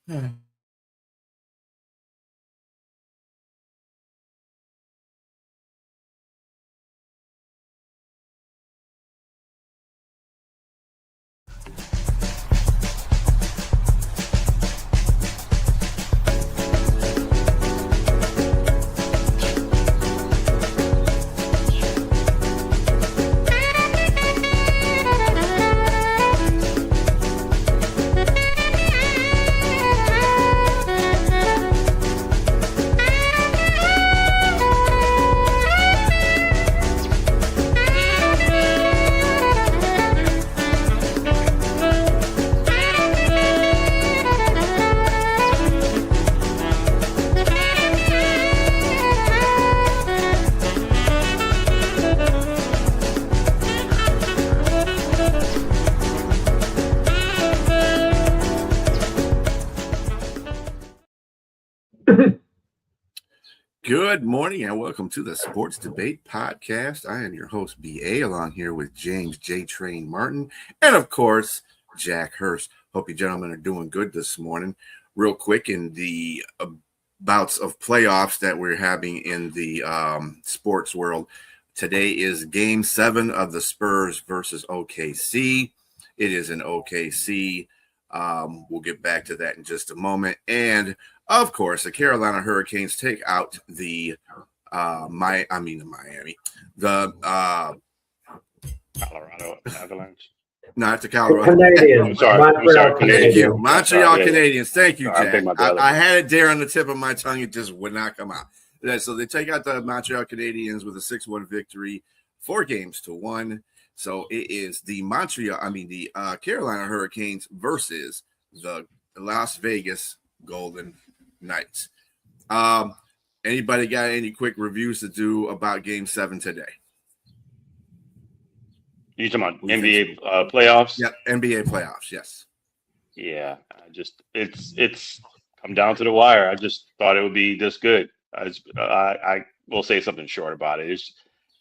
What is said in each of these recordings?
Good morning and welcome to the Sports Debate Podcast. I am your host, B.A., along here with James J. Train Martin and, of course, Jack Hurst. Hope you gentlemen are doing good this morning. Real quick, in the bouts of playoffs that we're having in the sports world, today is Game 7 of the Spurs versus OKC. It is in OKC. We'll get back to that in just a moment. And of course, the Carolina Hurricanes take out the Miami, the Colorado Avalanche. Not the Colorado Canadians. I'm sorry, Thank you, Canadians. Montreal Canadiens. Thank you, Jack. I had it there on the tip of my tongue; it just would not come out. So they take out the Montreal Canadiens with a 6-1 victory, 4-1. So it is the Carolina Hurricanes versus the Las Vegas Golden Knights. Anybody got any quick reviews to do about Game 7 today? You talking about NBA playoffs? Yep, NBA playoffs. Yes. Yeah, it's come down to the wire. I just thought it would be this good. I will say something short about it.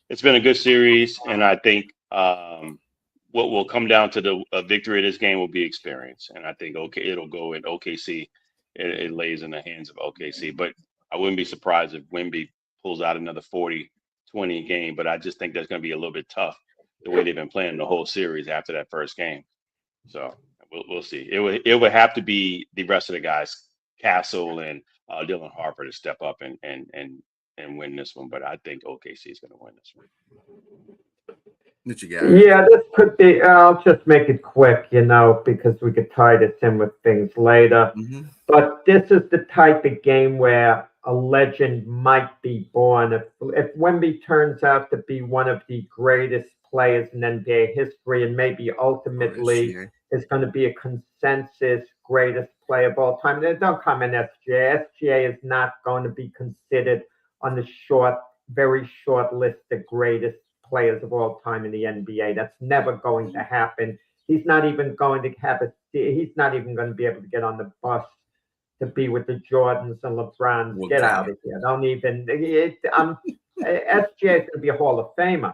It's been a good series, and I think what will come down to the victory of this game will be experience. And I think it'll go in OKC. It lays in the hands of OKC, but I wouldn't be surprised if Wemby pulls out another 40-20 game. But I just think that's going to be a little bit tough the way they've been playing the whole series after that first game. So we'll see. It would have to be the rest of the guys, Castle and Dylan Harper, to step up and win this one. But I think OKC is going to win this one. Yeah, this could be. I'll just make it quick, because we could tie this in with things later. Mm-hmm. But this is the type of game where a legend might be born. If Wemby turns out to be one of the greatest players in NBA history, and maybe ultimately is going to be a consensus greatest player of all time. Don't come in SGA. SGA is not going to be considered on the very short list of greatest players of all time in the NBA. That's never going to happen. He's not even going to he's not even going to be able to get on the bus to be with the Jordans and LeBrons. Get out of here. Don't even. SGA is going to be a Hall of Famer.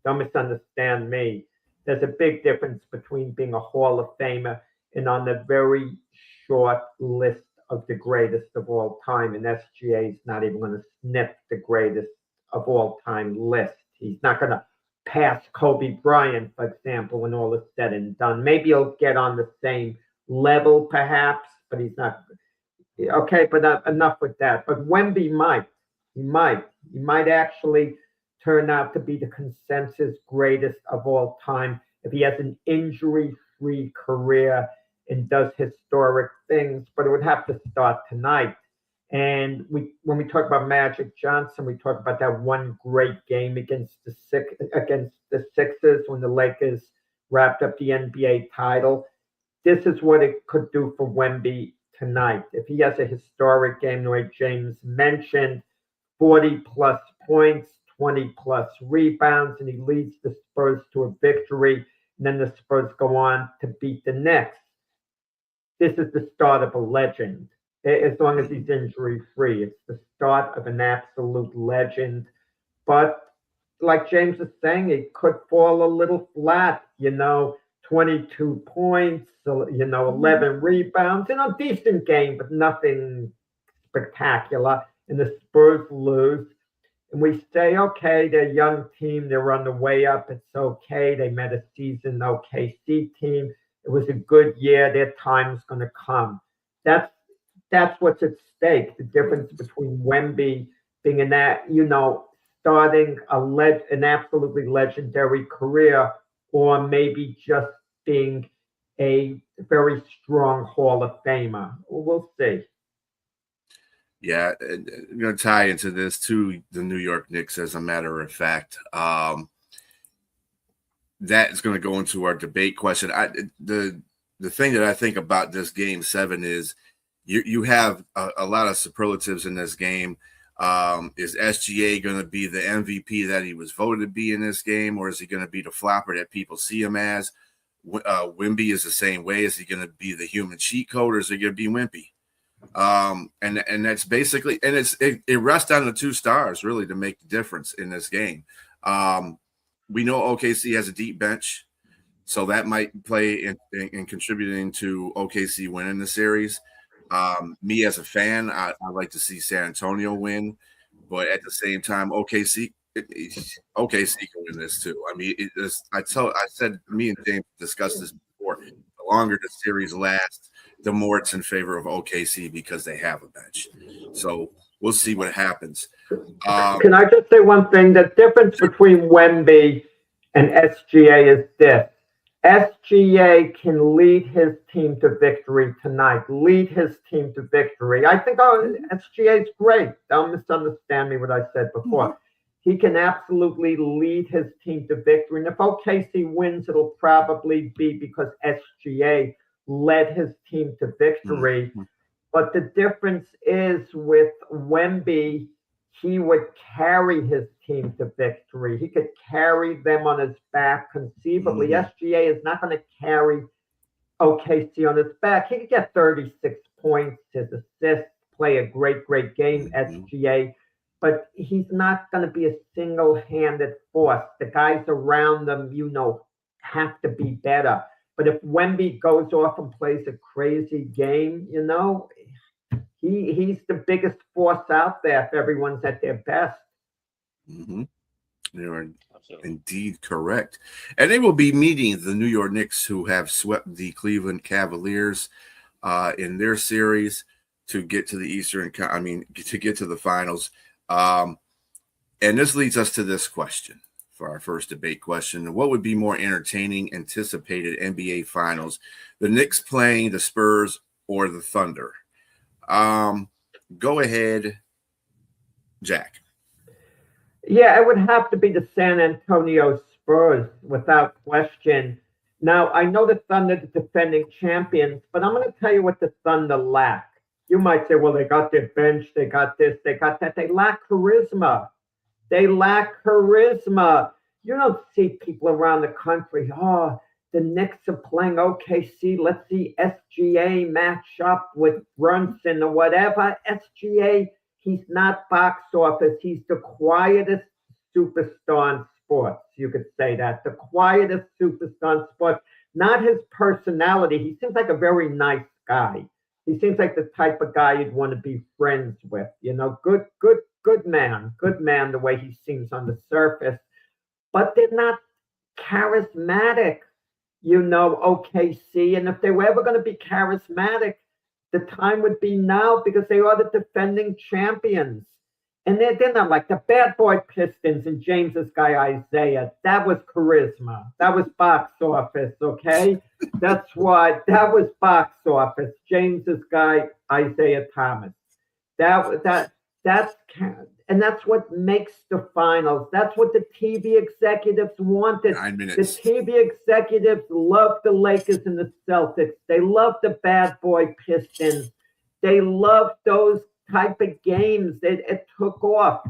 Don't misunderstand me. There's a big difference between being a Hall of Famer and on the very short list of the greatest of all time. And SGA is not even going to sniff the greatest of all time list. He's not going to pass Kobe Bryant, for example, when all is said and done. Maybe he'll get on the same level, perhaps, but he's not. Okay, but enough with that. But Wemby might. He might actually turn out to be the consensus greatest of all time if he has an injury-free career and does historic things. But it would have to start tonight. And when we talk about Magic Johnson, we talk about that one great game against the Sixers when the Lakers wrapped up the NBA title. This is what it could do for Wemby tonight. If he has a historic game, the way James mentioned, 40-plus points, 20-plus rebounds, and he leads the Spurs to a victory, and then the Spurs go on to beat the Knicks. This is the start of a legend. As long as he's injury-free. It's the start of an absolute legend. But like James is saying, it could fall a little flat. 22 points, 11 rebounds. Decent game, but nothing spectacular. And the Spurs lose. And we say, okay, they're a young team. They're on the way up. It's okay. They met a seasoned OKC team. It was a good year. Their time's going to come. That's what's at stake. The difference between Wemby being in that, starting an absolutely legendary career, or maybe just being a very strong Hall of Famer. We'll see. Yeah, I'm going to tie into this too, the New York Knicks, as a matter of fact. That is going to go into our debate question. The thing that I think about this Game 7 is you have a lot of superlatives in this game. Is SGA going to be the MVP that he was voted to be in this game, or is he going to be the flopper that people see him as? Wemby is the same way. Is he going to be the human cheat code, or is he going to be Wimpy? And that's basically, and it rests on the two stars really to make the difference in this game. We know OKC has a deep bench, so that might play in contributing to OKC winning the series. Me as a fan, I like to see San Antonio win, but at the same time, OKC can win this too. I mean, I said, me and James discussed this before. The longer the series lasts, the more it's in favor of OKC because they have a bench. So we'll see what happens. Can I just say one thing? The difference between Wemby and SGA is this. SGA can lead his team to victory tonight. Lead his team to victory. I think SGA is great. Don't misunderstand me what I said before. He can absolutely lead his team to victory. And if OKC wins, it'll probably be because SGA led his team to victory. But the difference is with Wemby, he would carry his team to victory. He could carry them on his back conceivably. SGA is not going to carry OKC on his back. He could get 36 points, his assists, play a great, great game, SGA. But he's not going to be a single-handed force. The guys around them, have to be better. But if Wemby goes off and plays a crazy game, he's the biggest force out there if everyone's at their best. You are indeed correct. And they will be meeting the New York Knicks, who have swept the Cleveland Cavaliers in their series to get to the to get to the finals. And this leads us to this question. For our first debate question, what would be more entertaining anticipated NBA finals, the Knicks playing the Spurs or the Thunder? Go ahead, Jack. Yeah, it would have to be the San Antonio Spurs without question. Now, I know the Thunder, the defending champions, but I'm going to tell you what the Thunder lack. You might say, well, they got their bench, they got this, they got that. They lack charisma. They lack charisma. You don't see people around the country, the Knicks are playing OKC. Let's see SGA match up with Brunson or whatever. SGA, he's not box office. He's the quietest superstar in sports. You could say that. The quietest superstar in sports. Not his personality. He seems like a very nice guy. He seems like the type of guy you'd want to be friends with. Good man, the way he seems on the surface. But they're not charismatic, OKC. And if they were ever going to be charismatic, the time would be now because they are the defending champions. And they're not like the bad boy Pistons and James's guy Isaiah. That was charisma. That was box office, okay? That was box office. James's guy Isaiah Thomas. That's what makes the finals. That's what the TV executives wanted. 9 minutes. The TV executives love the Lakers and the Celtics. They love the bad boy Pistons. They love those type of games. It took off.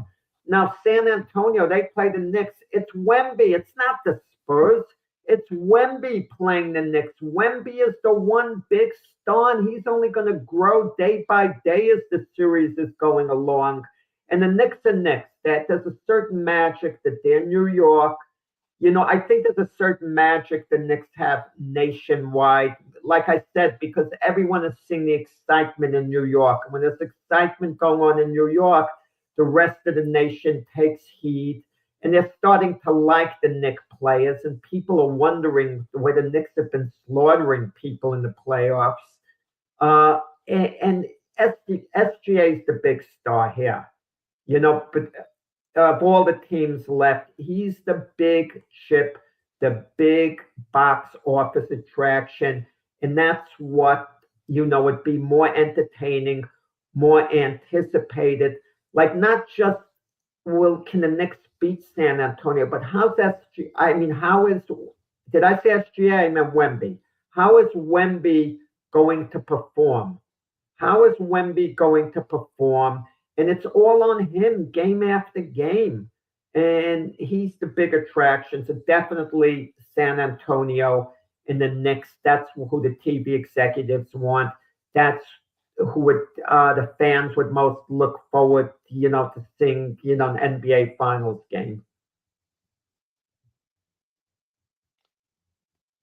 Now, San Antonio, they play the Knicks. It's Wemby. It's not the Spurs. It's Wemby playing the Knicks. Wemby is the one big star, and he's only going to grow day by day as the series is going along. And the Knicks are Knicks. There's a certain magic that they're New York. I think there's a certain magic the Knicks have nationwide. Like I said, because everyone is seeing the excitement in New York. When there's excitement going on in New York, the rest of the nation takes heed, and they're starting to like the Knicks players, and people are wondering the way the Knicks have been slaughtering people in the playoffs. And SGA is the big star here, but of all the teams left, he's the big chip, the big box office attraction. And that's what, would be more entertaining, more anticipated. Like, not just, can the Knicks beat San Antonio, but how's SGA? I mean, did I say SGA? I meant Wemby. How is Wemby going to perform? How is Wemby going to perform? And it's all on him game after game. And he's the big attraction. So definitely San Antonio and the Knicks. That's who the TV executives want. That's who the fans would most look forward, to seeing, an NBA Finals game.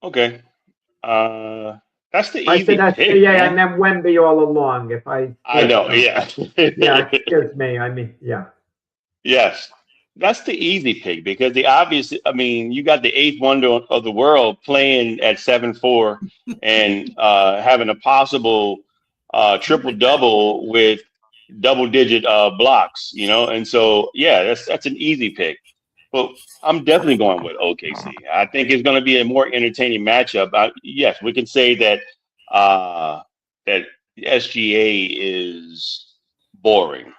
Okay. That's the I easy said pick. I meant Wemby all along. I know, yeah. Yeah, excuse me. I mean, yeah. Yes. That's the easy pick because you got the eighth wonder of the world playing at 7'4" and having a possible triple-double with double-digit blocks, and so, yeah, that's an easy pick. But I'm definitely going with OKC. I think it's going to be a more entertaining matchup. Yes, we can say that that SGA is boring.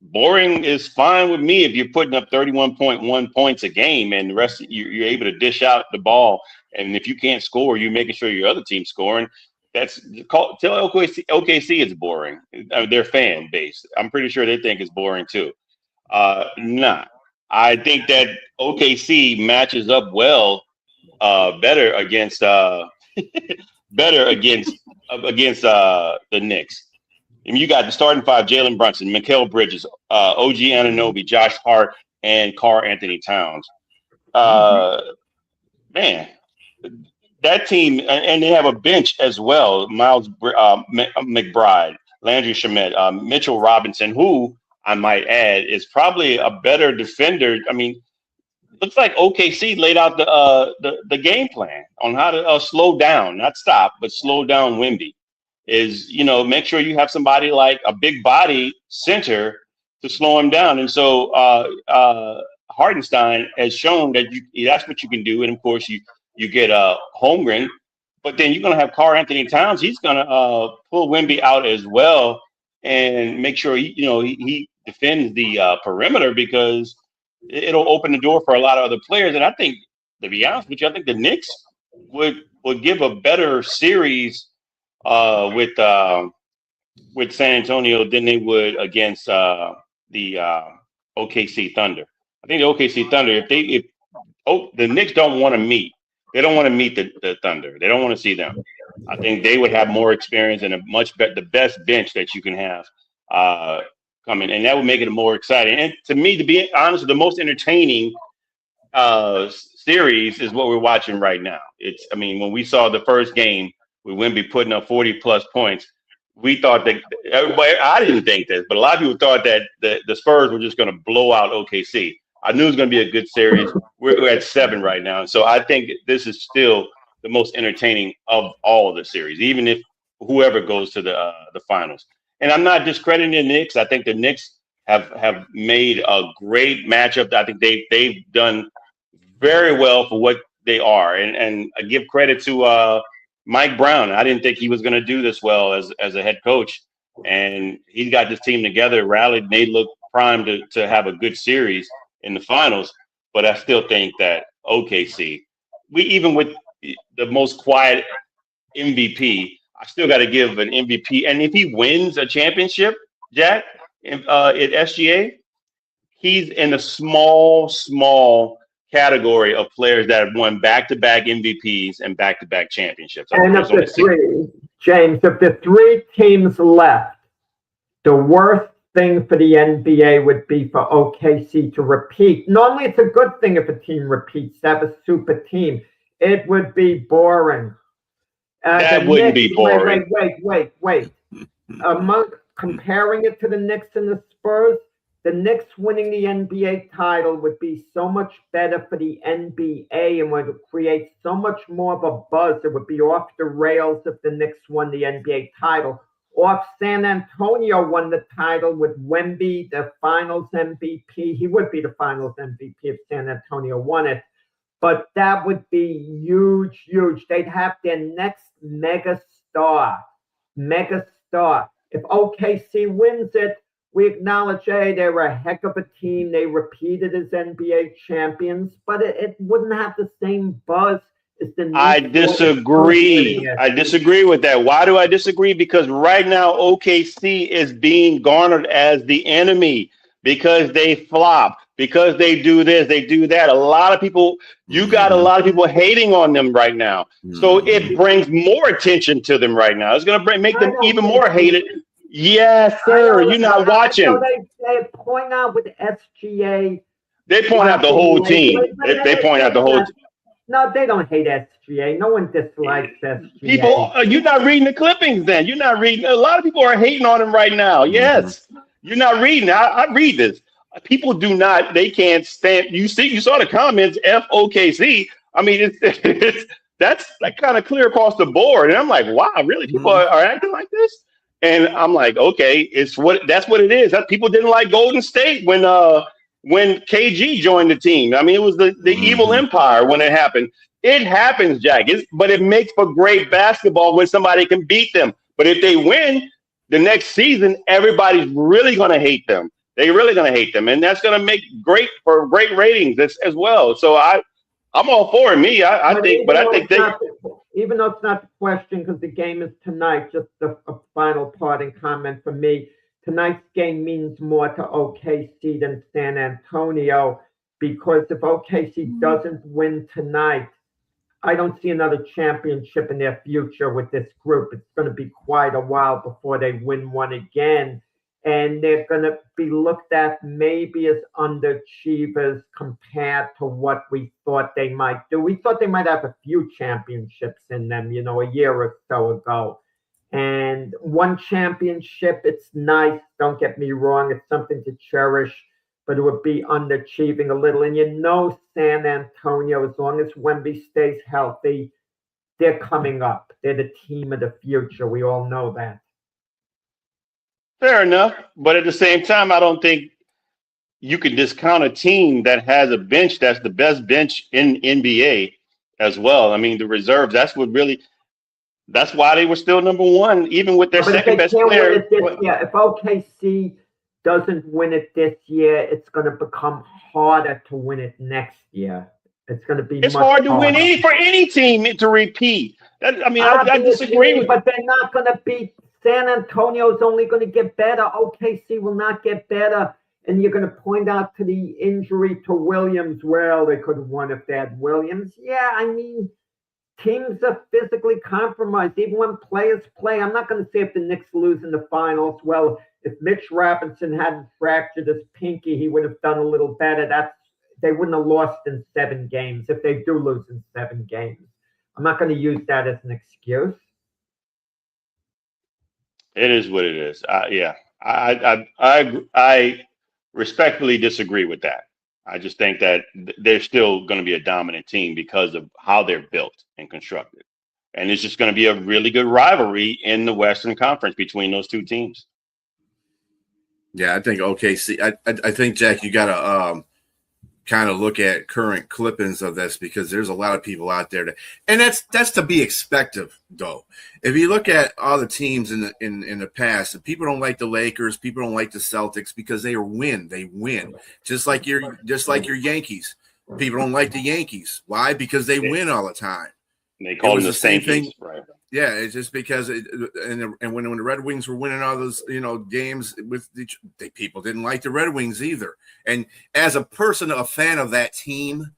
Boring is fine with me if you're putting up 31.1 points a game and the rest you're able to dish out the ball. And if you can't score, you're making sure your other team's scoring. Tell OKC it's boring. Their fan base, I'm pretty sure they think it's boring too. Nah. I think that OKC matches up well, better against the Knicks. And you got the starting five: Jalen Brunson, Mikal Bridges, OG Anunoby, Josh Hart, and Karl Anthony Towns. Man, that team, and they have a bench as well: Miles McBride, Landry Shamet, Mitchell Robinson, who, I might add, is probably a better defender. I mean, looks like OKC laid out the game plan on how to slow down, not stop, but slow down Wemby. Make sure you have somebody like a big body center to slow him down. And so Hartenstein has shown that that's what you can do. And of course, you get Holmgren, but then you're going to have Karl Anthony Towns. He's going to pull Wemby out as well and make sure he defends the perimeter, because it'll open the door for a lot of other players. And I think, to be honest with you, I think the Knicks would give a better series with San Antonio than they would against the OKC Thunder. I think the OKC Thunder, if the Knicks don't want to meet, they don't want to meet the Thunder. They don't want to see them. I think they would have more experience and the best bench that you can have coming, and that would make it more exciting. And to me, to be honest, the most entertaining series is what we're watching right now. When we saw the first game with Wemby putting up 40+ points, we thought that I didn't think this, but a lot of people thought that the Spurs were just going to blow out OKC. I knew it was going to be a good series. We're at 7 right now. So I think this is still the most entertaining of all of the series, even if whoever goes to the finals. And I'm not discrediting the Knicks. I think the Knicks have made a great matchup. I think they've done very well for what they are. And I give credit to Mike Brown. I didn't think he was going to do this well as a head coach. And he got this team together, rallied, and they look primed to have a good series in the finals. But I still think that OKC, even with the most quiet MVP, I still got to give an MVP. And if he wins a championship, Jack, at SGA, he's in a small category of players that have won back-to-back MVPs and back-to-back championships. And of the three, James, of the three teams left, the worst thing for the NBA would be for OKC to repeat. Normally, it's a good thing if a team repeats, to have a super team. It would be boring. That wouldn't be boring. Wait. Comparing it to the Knicks and the Spurs, the Knicks winning the NBA title would be so much better for the NBA and would create so much more of a buzz. It would be off the rails if the Knicks won the NBA title. Or if San Antonio won the title with Wemby, the finals MVP. He would be the finals MVP if San Antonio won it. But that would be huge. They'd have their next mega star. If OKC wins it, we acknowledge, hey, they were a heck of a team. They repeated as NBA champions, but it wouldn't have the same buzz as the Knicks. I disagree. I disagree with that. Why do I disagree? Because right now OKC is being garnered as the enemy because they flop, because they do this, they do that. A lot of people, you got a lot of people hating on them right now. So it brings more attention to them right now. It's going to make them even more hated. Yes, sir. You're not watching. They point out with SGA. They point out the whole team. They point out the whole team. No, they don't hate SGA. No one dislikes SGA. People, you're not reading the clippings then. You're not reading. A lot of people are hating on him right now. Yes. You're not reading. I read this. People do not, they can't stand. You saw the comments, FOKC. I mean, that's like kind of clear across the board. And I'm like, wow, really? People are acting like this? And I'm like, okay, that's what it is. People didn't like Golden State when KG joined the team. I mean, it was the evil empire when it happened. It happens, Jack. But it makes for great basketball when somebody can beat them. But if they win the next season, everybody's really going to hate them. They're really going to hate them. And that's going to make great ratings as well. So I'm all for it. I think even though it's not the question because the game is tonight, just a final parting comment for me. Tonight's game means more to OKC than San Antonio because if OKC doesn't win tonight, I don't see another championship in their future with this group. It's going to be quite a while before they win one again. And they're going to be looked at maybe as underachievers compared to what we thought they might do. We thought they might have a few championships in them, a year or so ago. And one championship, it's nice. Don't get me wrong. It's something to cherish, but it would be underachieving a little. And San Antonio, as long as Wemby stays healthy, they're coming up. They're the team of the future. We all know that. Fair enough. But at the same time, I don't think you can discount a team that has a bench that's the best bench in NBA as well. I mean, the reserves, that's why they were still number one, even with their second best player. If OKC doesn't win it this year, it's going to become harder to win it next year. It's going to be It's hard to win for any team to repeat. I disagree with. But they're not going to beat. San Antonio is only going to get better. OKC will not get better. And you're going to point out to the injury to Williams. Well, they could have won if they had Williams. Yeah, I mean, teams are physically compromised, even when players play. I'm not going to say if the Knicks lose in the finals. Well, if Mitch Robinson hadn't fractured his pinky, he would have done a little better. They wouldn't have lost in 7 games if they do lose in 7 games. I'm not going to use that as an excuse. It is what it is. I respectfully disagree with that. I just think that they're still going to be a dominant team because of how they're built and constructed. And it's just going to be a really good rivalry in the Western Conference between those two teams. Yeah, I think OKC. I think, Jack, you got to kind of look at current clippings of this because there's a lot of people out there and that's to be expected though. If you look at all the teams in the past, people don't like the Lakers, people don't like the Celtics because they win. Just like your Yankees. People don't like the Yankees. Why? Because they win all the time. And they call them the same thing. Right. Yeah, it's just because when the Red Wings were winning all those games with people didn't like the Red Wings either. And as a person, a fan of that team,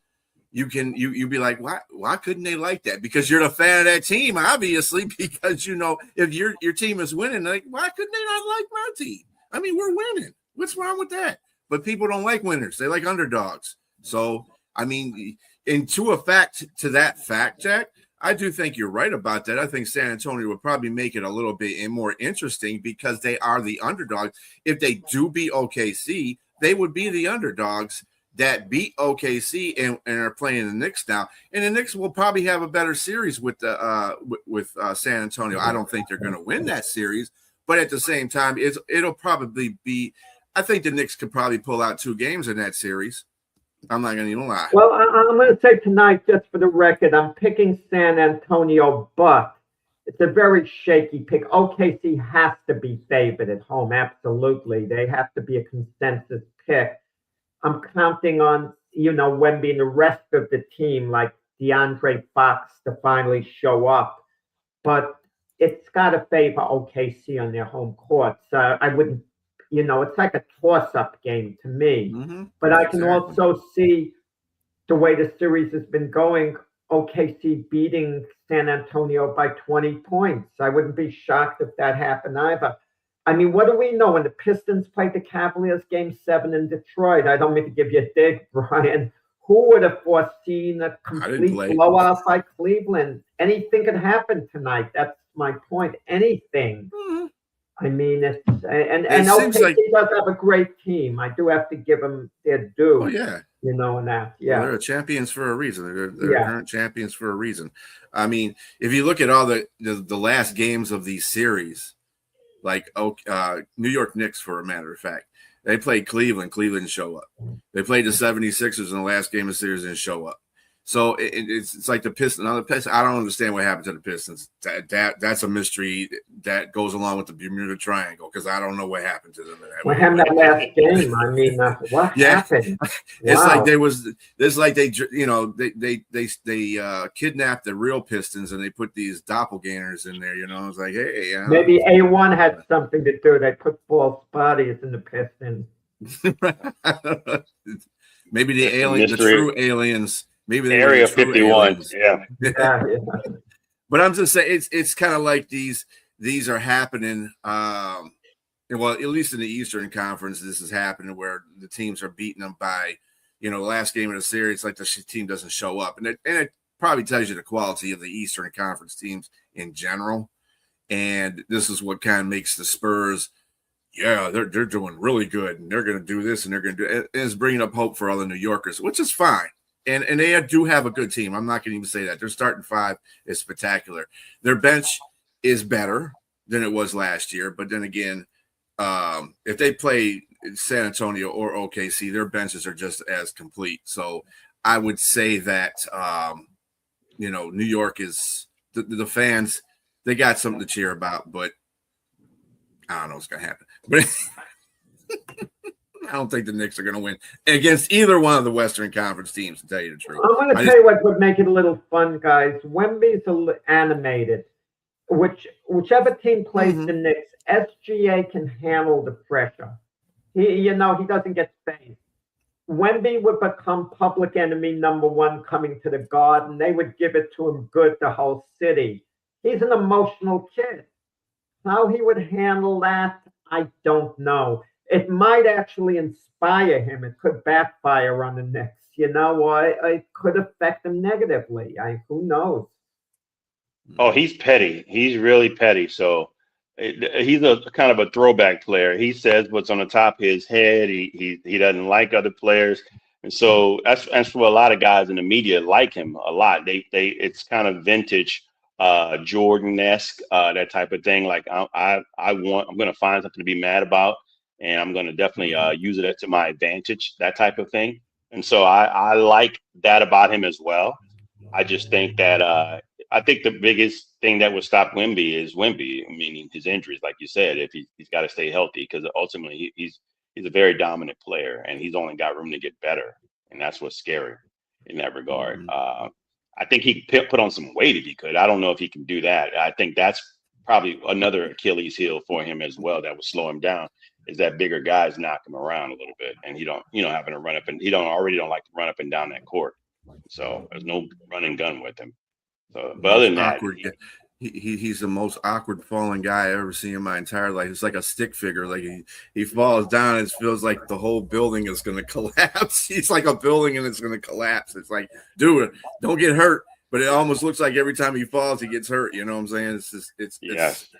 you be like, why couldn't they like that? Because you're a fan of that team, obviously. Because if your team is winning, like why couldn't they not like my team? I mean, we're winning. What's wrong with that? But people don't like winners. They like underdogs. So, I mean, and to that fact, Jack, I do think you're right about that. I think San Antonio would probably make it a little bit more interesting because they are the underdogs. If they do beat OKC, they would be the underdogs that beat OKC and are playing the Knicks now. And the Knicks will probably have a better series with San Antonio. I don't think they're going to win that series, but at the same time, it'll probably be. I think the Knicks could probably pull out 2 games in that series. I'm not going to even lie. Well, I'm going to say tonight, just for the record, I'm picking San Antonio, but it's a very shaky pick. OKC has to be favored at home. Absolutely. They have to be a consensus pick. I'm counting on, Wemby and the rest of the team, like DeAndre Fox, to finally show up. But it's got to favor OKC on their home court. So I wouldn't, it's like a toss-up game to me. Mm-hmm. But I can also see the way the series has been going, OKC beating San Antonio by 20 points. I wouldn't be shocked if that happened either. I mean, what do we know? When the Pistons played the Cavaliers Game 7 in Detroit, I don't mean to give you a dig, Brian. Who would have foreseen a complete blowout by Cleveland? Anything could happen tonight. That's my point. Anything. Mm-hmm. I mean, and OKC does have a great team. I do have to give them their due. Oh, yeah. And that. Yeah. Well, they're champions for a reason. They're current champions for a reason. I mean, if you look at all the last games of these series, like New York Knicks, for a matter of fact, they played Cleveland. Cleveland didn't show up. They played the 76ers in the last game of the series, didn't show up. So it's like the Pistons. Now the Pistons, I don't understand what happened to the Pistons. That's a mystery that goes along with the Bermuda Triangle because I don't know what happened to them. What happened that last game? I mean, what happened? It's like they kidnapped the real Pistons and they put these doppelgangers in there. It's like, hey, maybe A1 had something to do. They put false bodies in the Pistons. Maybe the true aliens. Maybe they Area 51. Yeah. But I'm just saying it's kind of like these are happening. Well, at least in the Eastern Conference, this is happening where the teams are beating them by, the last game of the series, like the team doesn't show up, and it probably tells you the quality of the Eastern Conference teams in general. And this is what kind of makes the Spurs. Yeah, they're doing really good, and they're going to do this, and they're going to do it. And it's bringing up hope for all the New Yorkers, which is fine. And they do have a good team. I'm not going to even say that. Their starting 5 is spectacular. Their bench is better than it was last year. But then again, if they play San Antonio or OKC, their benches are just as complete. So I would say that, New York is the fans, they got something to cheer about. But I don't know what's going to happen. But I don't think the Knicks are going to win against either one of the Western Conference teams, to tell you the truth. I'm going to tell you what would make it a little fun, guys. Wemby's animated. Whichever team plays the Knicks, SGA can handle the pressure. He doesn't get space. Wemby would become public enemy number 1 coming to the Garden. They would give it to him good, the whole city. He's an emotional kid. How he would handle that, I don't know. It might actually inspire him. It could backfire on the Knicks, or it could affect him negatively. Who knows? Oh, he's petty. He's really petty. So he's a kind of a throwback player. He says what's on the top of his head. He doesn't like other players, and so that's for a lot of guys in the media like him a lot. It's kind of vintage Jordan-esque, that type of thing. Like I'm going to find something to be mad about. And I'm going to definitely use it to my advantage, that type of thing. And so I like that about him as well. I just think that I think the biggest thing that would stop Wemby is Wemby, meaning his injuries, like you said, if he's got to stay healthy, because ultimately he's a very dominant player and he's only got room to get better. And that's what's scary in that regard. I think he could put on some weight if he could. I don't know if he can do that. I think that's probably another Achilles heel for him as well that would slow him down. Is that bigger guys knock him around a little bit, and he don't, having to run up, and he don't like to run up and down that court. So there's no run and gun with him. So, but other than that, he's the most awkward falling guy I ever seen in my entire life. It's like a stick figure. Like he falls down, and it feels like the whole building is going to collapse. He's like a building, and it's going to collapse. It's like, dude, don't get hurt. But it almost looks like every time he falls, he gets hurt. You know what I'm saying? It's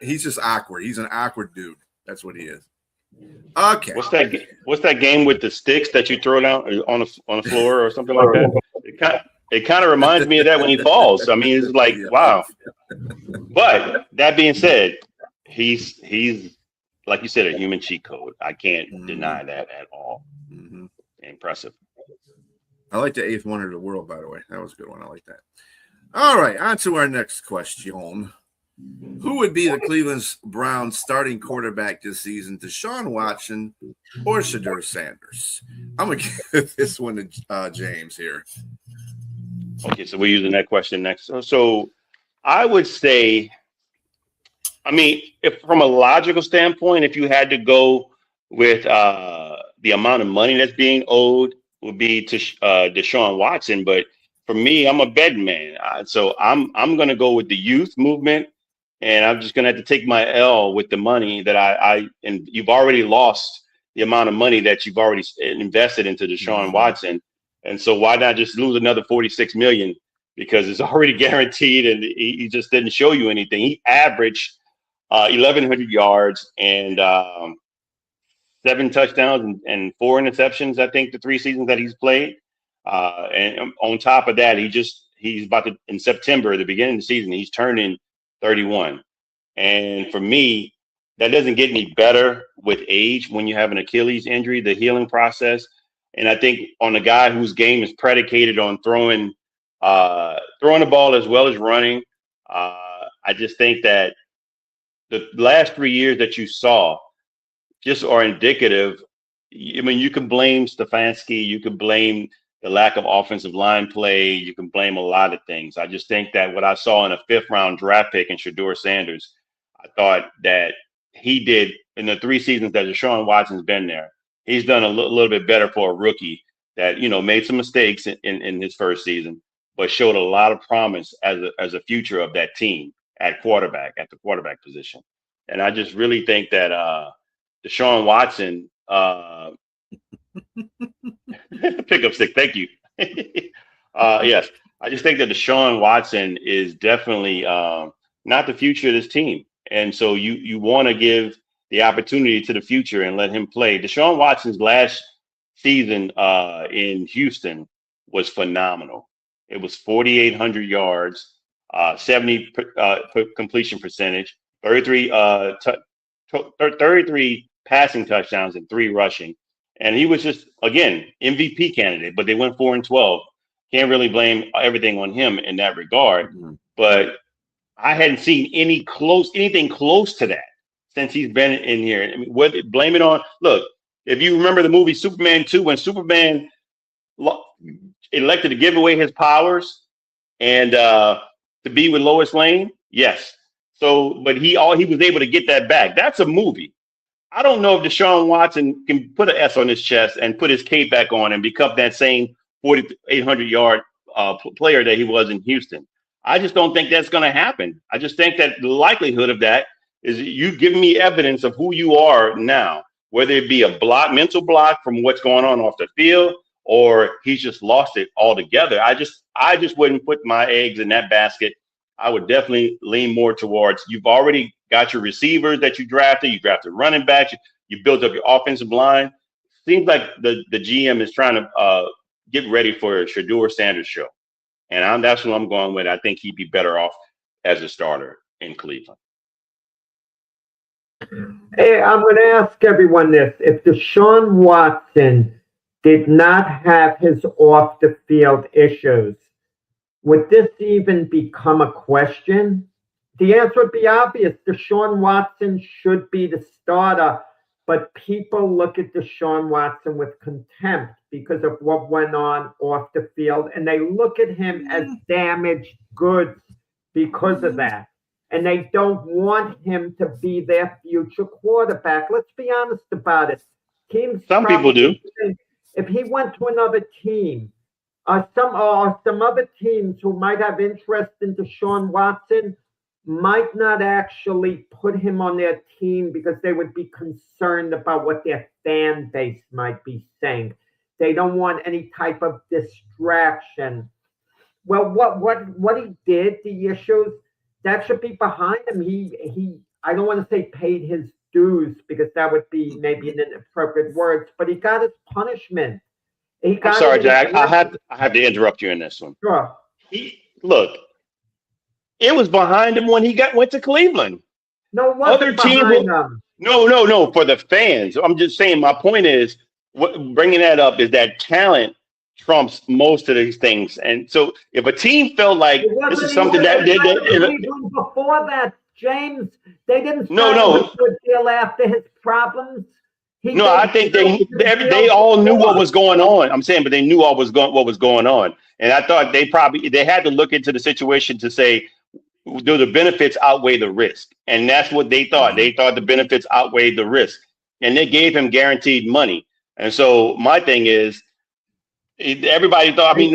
he's just awkward. He's an awkward dude. That's what he is. Okay. What's that game with the sticks that you throw down on the floor or something like that? It kind of reminds me of that when he falls. I mean, it's like, wow. But that being said, he's like you said, a human cheat code. I can't deny that at all. Mm-hmm. Impressive. I like the 8th wonder of the world, by the way. That was a good one. I like that. All right, on to our next question. Who would be the Cleveland Browns starting quarterback this season, Deshaun Watson or Shedeur Sanders? I'm going to give this one to James here. Okay, so we're using that question next. So I would say, I mean, if from a logical standpoint, if you had to go with the amount of money that's being owed, would be to Deshaun Watson. But for me, I'm a betting man, so I'm going to go with the youth movement, and I'm just going to have to take my L with the money that I and you've already lost the amount of money that you've already invested into Deshaun Watson. And so why not just lose another $46 million, because it's already guaranteed, and he just didn't show you anything. He averaged 1,100 yards and 7 touchdowns and 4 interceptions, I think, the 3 seasons that he's played. And on top of that, he's about to, in September, the beginning of the season, he's turning 31. And for me, that doesn't get any better with age when you have an Achilles injury, the healing process. And I think on a guy whose game is predicated on throwing the ball as well as running, I just think that the last 3 years that you saw just are indicative. I mean, you can blame Stefanski, you can blame the lack of offensive line play, you can blame a lot of things. I just think that what I saw in a 5th round draft pick in Shedeur Sanders, I thought that he did in the 3 seasons that Deshaun Watson's been there. He's done a little bit better for a rookie that, made some mistakes in his first season, but showed a lot of promise as a future of that team at the quarterback position. And I just really think that Deshaun Watson, pick up stick. Thank you. Yes, I just think that Deshaun Watson is definitely not the future of this team. And so you want to give the opportunity to the future and let him play. Deshaun Watson's last season in Houston was phenomenal. It was 4,800 yards, 70 completion percentage, 33 passing touchdowns and 3 rushing. And he was just, again, MVP candidate, but they went 4-12. Can't really blame everything on him in that regard. Mm-hmm. But I hadn't seen anything close to that since he's been in here. I mean, blame it on, look, if you remember the movie Superman 2, when Superman elected to give away his powers and to be with Lois Lane, yes. So, but he was able to get that back. That's a movie. I don't know if Deshaun Watson can put an S on his chest and put his cape back on and become that same 4,800-yard player that he was in Houston. I just don't think that's going to happen. I just think that the likelihood of that is you give me evidence of who you are now, whether it be a mental block from what's going on off the field, or he's just lost it altogether. I just wouldn't put my eggs in that basket. I would definitely lean more towards, you've already got your receivers that you drafted running backs, you built up your offensive line. Seems like the GM is trying to get ready for a Shedeur Sanders show. And that's what I'm going with. I think he'd be better off as a starter in Cleveland. Hey, I'm going to ask everyone this. If Deshaun Watson did not have his off-the-field issues, would this even become a question? The answer would be obvious. Deshaun Watson should be the starter, but people look at Deshaun Watson with contempt because of what went on off the field, and they look at him as damaged goods because of that. And they don't want him to be their future quarterback. Let's be honest about it. Some people do. If he went to another team, some other teams who might have interest in Deshaun Watson might not actually put him on their team because they would be concerned about what their fan base might be saying. They don't want any type of distraction. Well, what he did, the issues that should be behind him. He I don't want to say paid his dues because that would be maybe an inappropriate words, but he got his punishment. He I'm got sorry, his Jack. I have to interrupt you in this one. Sure. Look, it was behind him when he went to Cleveland. No, it wasn't behind him. No. For the fans, I'm just saying. My point is, bringing that up is that talent trumps most of these things. And so, if a team felt like this is something that did before that, James, they didn't no a good deal after his problems. I think they all knew what was going on. I'm saying, but they knew what was going on, and I thought they had to look into the situation to say, do the benefits outweigh the risk? And that's what they thought. They thought the benefits outweighed the risk, and they gave him guaranteed money. And so my thing is, everybody thought. I mean,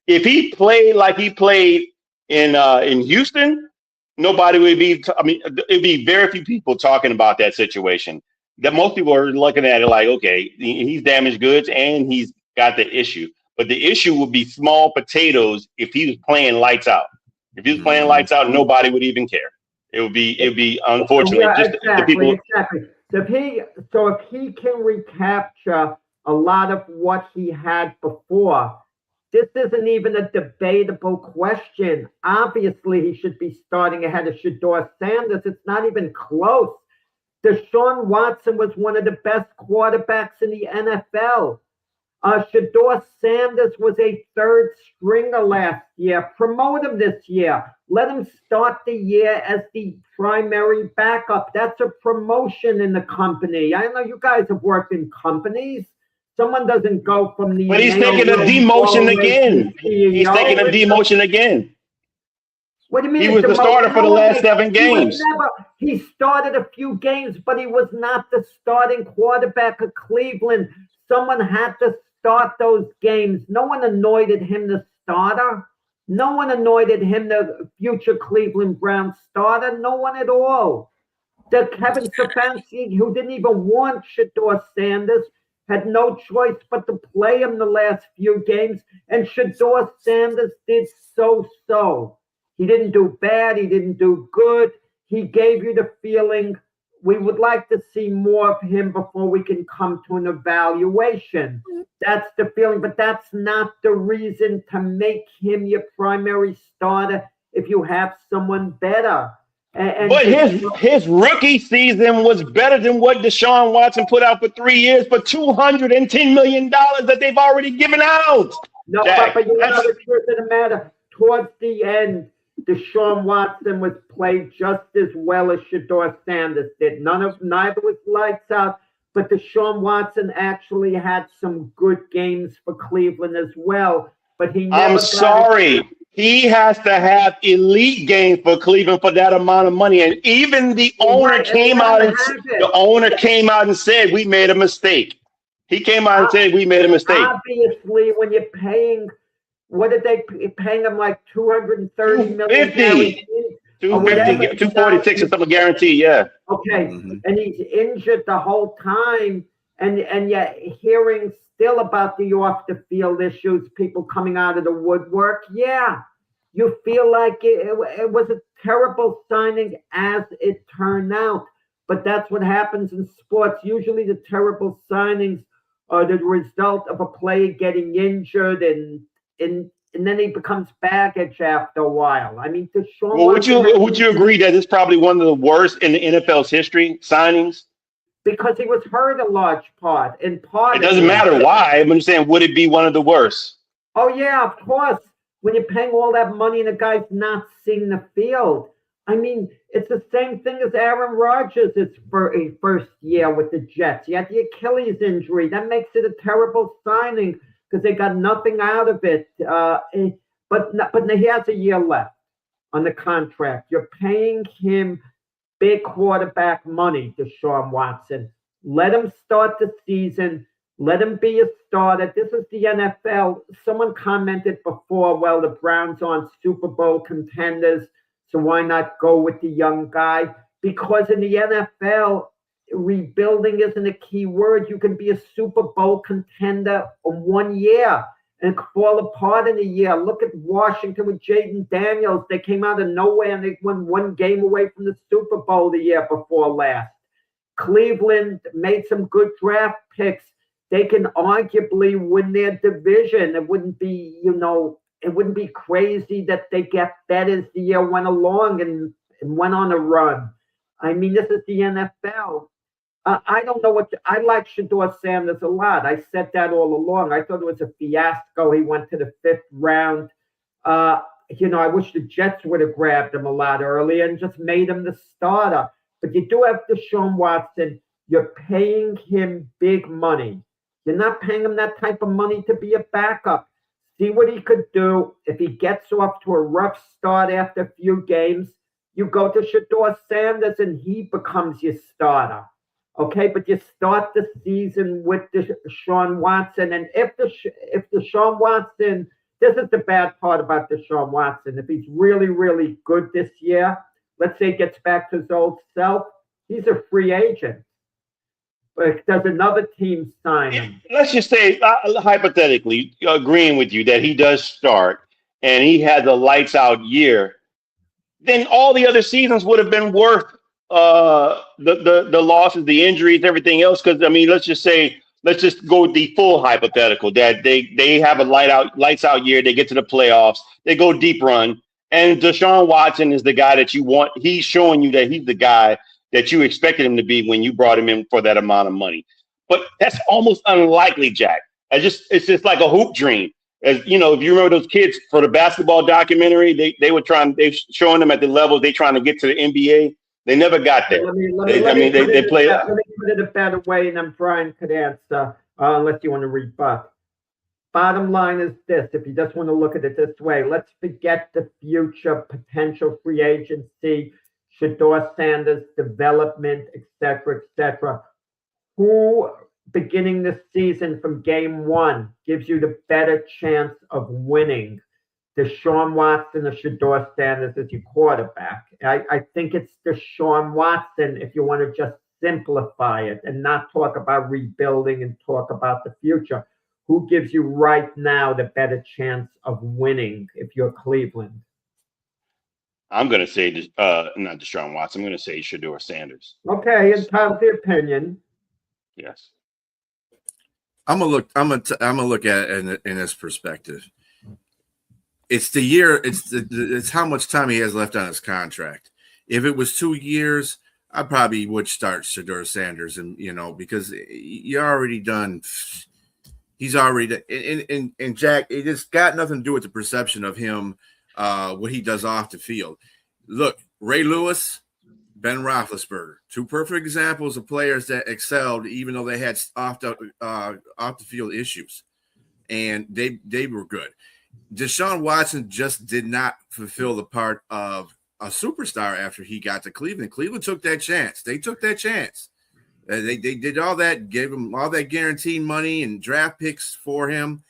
if he played like he played in Houston, nobody would be. It'd be very few people talking about that situation. That most people are looking at it like, okay, he's damaged goods and he's got the issue. But the issue would be small potatoes if he was playing lights out. If he was playing lights out, nobody would even care. It would be unfortunately just the people. Exactly. So if he can recapture a lot of what he had before, this isn't even a debatable question. Obviously, he should be starting ahead of Shedeur Sanders. It's not even close. Deshaun Watson was one of the best quarterbacks in the NFL. Shedeur Sanders was a third stringer last year. Promote him this year. Let him start the year as the primary backup. That's a promotion in the company. I know you guys have worked in companies. Someone doesn't go from the. But he's taking a demotion again. He's taking a demotion again. What do you mean? He was the starter for the last 7 games. He started a few games, but he was not the starting quarterback of Cleveland. Someone had to start those games. No one anointed him the starter. No one anointed him the future Cleveland Browns starter. No one at all. The Kevin Stefanski, who didn't even want Shedeur Sanders, had no choice but to play him the last few games, and Shedeur Sanders did so. He didn't do bad. He didn't do good. He gave you the feeling we would like to see more of him before we can come to an evaluation. That's the feeling, but that's not the reason to make him your primary starter if you have someone better. But his rookie season was better than what Deshaun Watson put out for 3 years for $210 million that they've already given out. No, Jack, but you know the truth of the matter. Towards the end, Deshaun Watson was played just as well as Shedeur Sanders did. Neither was lights out, but Deshaun Watson actually had some good games for Cleveland as well. But I'm sorry. He has to have elite games for Cleveland for that amount of money. And even the owner came out and said, we made a mistake. He came out and said, we made a mistake. Obviously, when you're paying, what did they paying him like $230 million? 250, 246 or something guarantee, yeah. Okay. And he's injured the whole time. And yet hearing still about the off the field issues, people coming out of the woodwork. Yeah, you feel like it was a terrible signing as it turned out. But that's what happens in sports. Usually the terrible signings are the result of a player getting injured and then he becomes baggage after a while. I mean, Deshaun. Well, would you agree that it's probably one of the worst in the NFL's history signings? Because he was hurt a large part. In part, it doesn't matter why. I'm saying, would it be one of the worst? Oh yeah, of course. When you're paying all that money and the guy's not seeing the field. I mean, it's the same thing as Aaron Rodgers' first year with the Jets. He had the Achilles injury. That makes it a terrible signing because they got nothing out of it. But he has a year left on the contract. You're paying him big quarterback money, Deshaun Watson. Let him start the season. Let him be a starter. This is the NFL. Someone commented before, well, the Browns aren't Super Bowl contenders. So why not go with the young guy? Because in the NFL, rebuilding isn't a key word. You can be a Super Bowl contender in 1 year and fall apart in a year. Look at Washington with Jaden Daniels. They came out of nowhere and they won 1 game away from the Super Bowl the year before last. Cleveland made some good draft picks. They can arguably win their division. It wouldn't be, it wouldn't be crazy that they get better as the year went along and went on a run. I mean, this is the NFL. I don't know I like Shedeur Sanders a lot. I said that all along. I thought it was a fiasco. He went to the 5th round. I wish the Jets would have grabbed him a lot earlier and just made him the starter. But you do have Deshaun Watson. You're paying him big money. You're not paying him that type of money to be a backup. See what he could do. If he gets off to a rough start after a few games, you go to Shedeur Sanders and he becomes your starter. Okay, but you start the season with Deshaun Watson. And if Deshaun Watson, this is the bad part about Deshaun Watson. If he's really, really good this year, let's say he gets back to his old self, he's a free agent. But does another team sign him? Let's just say, hypothetically, agreeing with you that he does start and he had the lights out year, then all the other seasons would have been worth the losses, the injuries, everything else. Because let's just go with the full hypothetical that they have a lights out year, they get to the playoffs, they go deep run, and Deshaun Watson is the guy that you want. He's showing you that he's the guy that you expected him to be when you brought him in for that amount of money. But that's almost unlikely, Jack. It's just like a hoop dream. As if you remember those kids for the basketball documentary, they showing them at the levels they trying to get to the NBA. They never got there. Let me put it a better way, and then Brian could answer, unless you want to rebut. Bottom line is this: if you just want to look at it this way, let's forget the future potential free agency, Shedeur Sanders development, etc. Who, beginning this season from game 1, gives you the better chance of winning? Deshaun Watson or Shedeur Sanders as your quarterback? I think it's Deshaun Watson if you want to just simplify it and not talk about rebuilding and talk about the future. Who gives you right now the better chance of winning if you're Cleveland? I'm going to say not Deshaun Watson. I'm going to say Shedeur Sanders. Okay, entitled the opinion. Yes. I'm gonna look at it in this perspective. It's the year. It's how much time he has left on his contract. If it was 2 years, I probably would start Shedeur Sanders, and because you're already done. He's already and Jack. It just got nothing to do with the perception of him, what he does off the field. Look, Ray Lewis, Ben Roethlisberger, 2 perfect examples of players that excelled even though they had off the field issues, and they were good. Deshaun Watson just did not fulfill the part of a superstar after he got to Cleveland. Cleveland took that chance. They took that chance. They did all that, gave him all that guaranteed money and draft picks for him,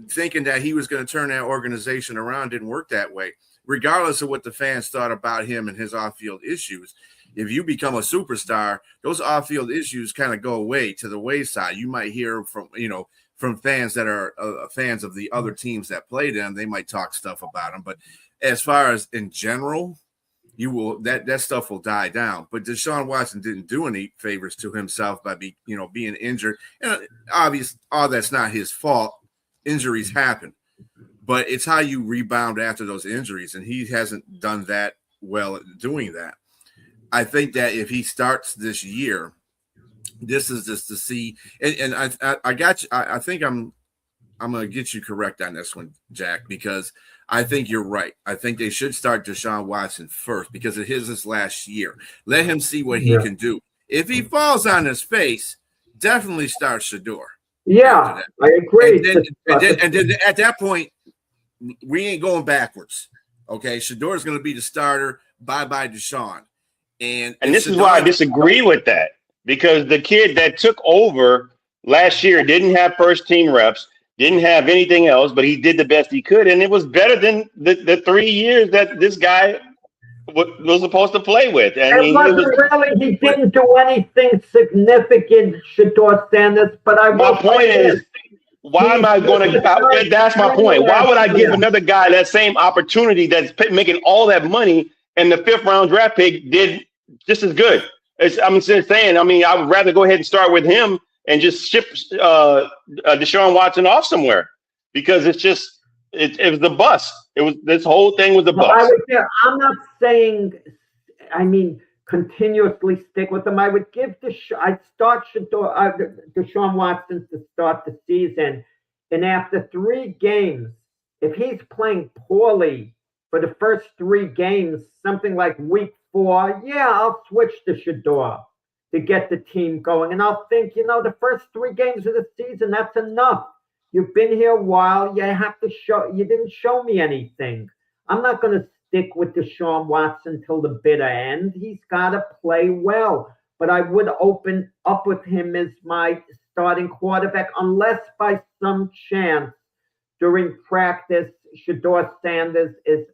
thinking that he was going to turn that organization around. Didn't work that way. Regardless of what the fans thought about him and his off-field issues, if you become a superstar, those off-field issues kind of go away to the wayside. You might hear from fans that are fans of the other teams that played them. They might talk stuff about them, but as far as in general, that stuff will die down. But Deshaun Watson didn't do any favors to himself by being injured. And obviously, all that's not his fault. Injuries happen, but it's how you rebound after those injuries, and he hasn't done that well at doing that. I think that if he starts this year, this is just to see, and I got you. I think I'm going to get you correct on this one, Jack, because I think you're right. I think they should start Deshaun Watson first because it is his last year. Let him see what he can do. If he falls on his face, definitely start Shedeur. Yeah, I agree. And then at that point, we ain't going backwards. Okay, Shedeur is going to be the starter. Bye-bye, Deshaun. And this is why I disagree with that, because the kid that took over last year didn't have first-team reps, didn't have anything else, but he did the best he could, and it was better than the 3 years that this guy was supposed to play with. I mean, He didn't do anything significant, Shedeur Sanders. But my point is, why am I going to? That's my point. Why would I give another guy that same opportunity that's making all that money and the 5th round draft pick did just as good? I'm just saying. I mean, I would rather go ahead and start with him and just ship Deshaun Watson off somewhere, because it was the bust. This whole thing was a bust. I'm not saying, I mean, continuously stick with him. I would give I'd start Deshaun Watson to start the season, and after 3 games, if he's playing poorly for the first 3 games, something like week 4, I'll switch to Shedeur to get the team going, and I'll think, the first 3 games of the season, that's enough. You've been here a while. You have to show. You didn't show me anything. I'm not going to stick with Deshaun Watson till the bitter end. He's got to play well. But I would open up with him as my starting quarterback, unless by some chance during practice, Shedeur Sanders is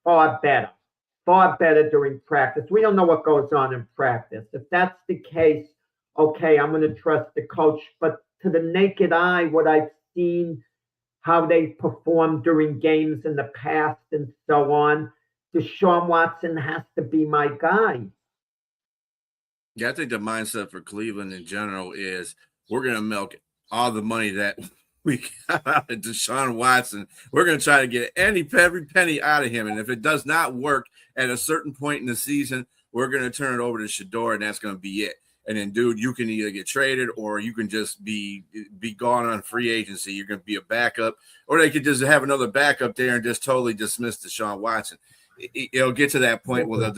far better during practice. We don't know what goes on in practice. If that's the case, okay, I'm going to trust the coach. But to the naked eye, what I've seen, how they performed during games in the past and so on, Deshaun Watson has to be my guy. Yeah, I think the mindset for Cleveland in general is we're going to milk all the money that we got out of Deshaun Watson. We're going to try to get every penny out of him. And if it does not work at a certain point in the season, we're going to turn it over to Shedeur, and that's going to be it. And then, dude, you can either get traded or you can just be gone on free agency. You're going to be a backup, or they could just have another backup there and just totally dismiss Deshaun Watson. It'll get to that point where